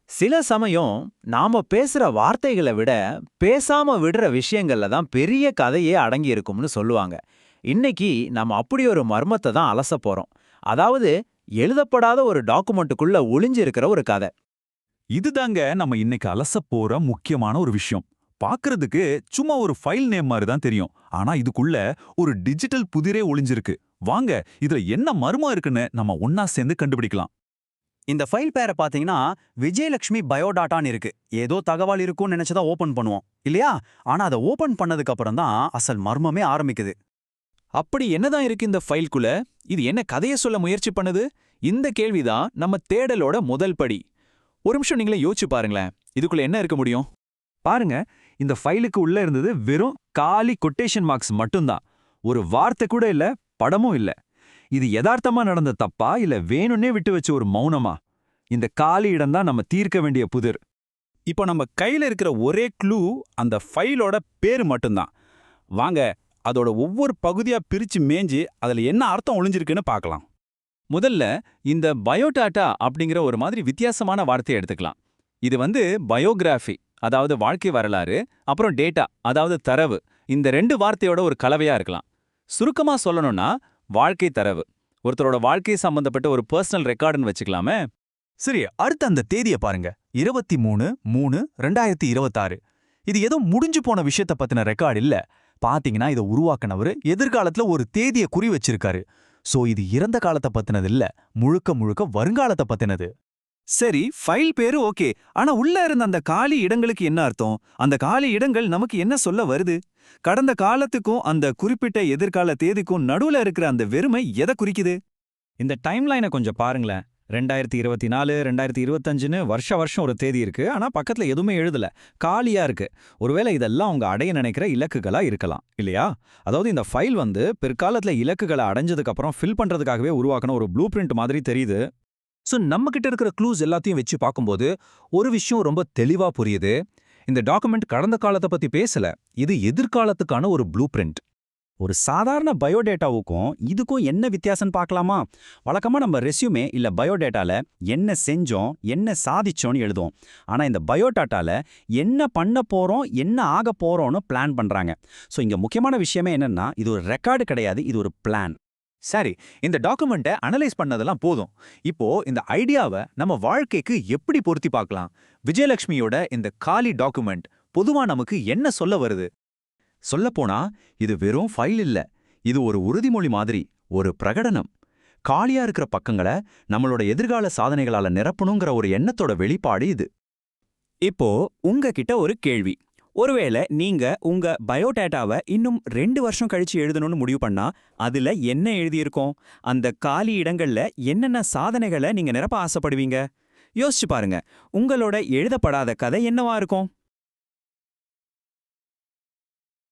சில சமயம் நாம பேசுற வார்த்தைகளை விட பேசாம விடுற விஷயங்கள்ல தான் பெரிய கதையே அடங்கி இருக்கும்னு சொல்லுவாங்க. இன்னைக்கு நாம அப்படி ஒரு மர்மத்தை தான் அலச போறோம். அதாவது எழுதப்படாத ஒரு டாக்குமெண்ட்டுக்குள்ள ஒளிஞ்சு இருக்கிற ஒரு கதை. இதுதாங்க நம்ம இன்னைக்கு அலசப் போற முக்கியமான ஒரு விஷயம். பார்க்கிறதுக்கு சும்மா ஒரு ஃபைல் நேம் மாதிரி தான் தெரியும். ஆனா இதுக்குள்ள ஒரு டிஜிட்டல் புதிரே ஒளிஞ்சிருக்கு. வாங்க, இதுல என்ன மர்மம் இருக்குன்னு நம்ம ஒன்னா சேர்ந்து கண்டுபிடிக்கலாம். இந்த ஃபைல் பேரை பார்த்தீங்கன்னா விஜயலட்சுமி பயோடாட்டான்னு இருக்கு. ஏதோ தகவல் இருக்கும்னு நினைச்சதா ஓபன் பண்ணுவோம் இல்லையா? ஆனா அதை ஓபன் பண்ணதுக்கு அப்புறம் தான் அசல் மர்மமே ஆரம்பிக்குது. அப்படி என்னதான் இருக்கு இந்த ஃபைல்குள்ள? இது என்ன கதைய சொல்ல முயற்சி பண்ணுது? இந்த கேள்விதான் நம்ம தேடலோட முதல் படி. ஒரு நிமிஷம் நீங்களே யோசிச்சு பாருங்களேன். இதுக்குள்ள என்ன இருக்க முடியும்? பாருங்க, இந்த ஃபைலுக்கு உள்ள இருந்தது வெறும் காலி கொட்டேஷன் மார்க்ஸ் மட்டும்தான். ஒரு வார்த்தை கூட இல்ல, படமும் இல்ல. இது யதார்த்தமா நடந்த தப்பா இல்ல வேணும்னே விட்டு வச்ச ஒரு மௌனமா? இந்த காலி இடம் தான் நம்ம தீர்க்க வேண்டிய புதிர். இப்போ நம்ம கையில இருக்கிற ஒரே க்ளூ அந்த ஃபைலோட பேரு மட்டும்தான். வாங்க, அதோட ஒவ்வொரு பகுதியா பிரிச்சு மேஞ்சு அதுல என்ன அர்த்தம் ஒளிஞ்சிருக்குன்னு பார்க்கலாம். முதல்ல இந்த பயோடாட்டா அப்படிங்கிற ஒரு மாதிரி வித்தியாசமான வார்த்தையை எடுத்துக்கலாம். இது பயோகிராஃபி, அதாவது வாழ்க்கை வரலாறு, அப்புறம் டேட்டா, அதாவது தரவு. இந்த ரெண்டு வார்த்தையோட ஒரு கலவையா இருக்கலாம். சுருக்கமா சொல்லணும்னா வாழ்க்கை தரவு. ஒருத்தரோட வாழ்க்கை சம்பந்தப்பட்ட ஒரு பர்சனல் ரெக்கார்டுன்னு வச்சுக்கலாமே. சரி, அடுத்த அந்த தேதியை பாருங்க. 23/3/2026. இது ஏதோ முடிஞ்சு போன விஷயத்த பத்தின ரெக்கார்டு இல்ல. பாத்தீங்கன்னா இதை உருவாக்குனவரு எதிர்காலத்துல ஒரு தேதியை குறி வச்சிருக்காரு. சோ இது இறந்த காலத்தை பத்தினது இல்ல, முழுக்க முழுக்க வருங்காலத்தை பத்தினது. சரி, ஃபைல் பேரு ஓகே. ஆனா உள்ள இருந்த அந்த காலி இடங்களுக்கு என்ன அர்த்தம்? அந்த காலி இடங்கள் நமக்கு என்ன சொல்ல வருது? கடந்த காலத்துக்கும் அந்த குறிப்பிட்ட எதிர்கால தேதிக்கும் நடுவுல இருக்கிற அந்த வெறுமை எதை குறிக்குது? இந்த டைம்லைனை கொஞ்சம் பாருங்களேன். 2024, 2025ன்னு வருஷம் ஒரு தேதி இருக்கு. ஆனா பக்கத்துல எதுவுமே எழுதல, காலியா இருக்கு. ஒருவேளை இதெல்லாம் அவங்க அடைய நினைக்கிற இலக்குகளா இருக்கலாம் இல்லையா? அதாவது இந்த ஃபைல் பிற்காலத்துல இலக்குகளை அடைஞ்சதுக்கு அப்புறம் ஃபில் பண்றதுக்காகவே உருவாக்கின ஒரு ப்ளூ பிரிண்ட் மாதிரி தெரியுது. ஸோ நம்ம கிட்ட இருக்கிற க்ளூஸ் எல்லாத்தையும் வச்சு பார்க்கும்போது ஒரு விஷயம் ரொம்ப தெளிவா புரியுது. இந்த டாக்குமெண்ட் கடந்த காலத்தை பத்தி பேசல, இது எதிர்காலத்துக்கான ஒரு ப்ளூ பிரிண்ட். ஒரு சாதாரண பயோடேட்டாவுக்கும் இதுக்கும் என்ன வித்தியாசம் பார்க்கலாமா? வழக்கமா நம்ம ரெஸ்யூமே இல்ல பயோடேட்டால என்ன செஞ்சோம், என்ன சாதிச்சோன்னு எழுதுவோம். ஆனா இந்த பயோடாட்டால என்ன பண்ண போறோம், என்ன ஆக போறோம்னு பிளான் பண்றாங்க. ஸோ இங்க முக்கியமான விஷயமே என்னன்னா, இது ஒரு ரெக்கார்டு கிடையாது, இது ஒரு பிளான். சரி, இந்த டாக்குமெண்ட்டை அனலைஸ் பண்ணதெல்லாம் போதும். இப்போ இந்த ஐடியாவை நம்ம வாழ்க்கைக்கு எப்படி பொருத்தி பார்க்கலாம்? விஜயலட்சுமியோட இந்த காலி டாக்குமெண்ட் பொதுவா நமக்கு என்ன சொல்ல வருது? சொல்லப்போனா இது வெறும் ஃபைல் இல்ல, இது ஒரு உறுதிமொழி மாதிரி, ஒரு பிரகடனம். காலியா இருக்கிற பக்கங்களை நம்மளோட எதிர்கால சாதனைகளால நிரப்பணுங்கிற ஒரு எண்ணத்தோட வெளிப்பாடு இது. இப்போ உங்ககிட்ட ஒரு கேள்வி. ஒருவேளை நீங்க உங்க பயோடேட்டாவை இன்னும் 2 வருஷம் கழிச்சு எழுதணும்னு முடிவு பண்ணா, அதுல என்ன எழுதியிருக்கோம்? அந்த காலி இடங்கள்ல என்னென்ன சாதனைகளை நீங்க நிரப்ப ஆசைப்படுவீங்க? யோசிச்சு பாருங்க. உங்களோட எழுதப்படாத கதை என்னவா இருக்கும்?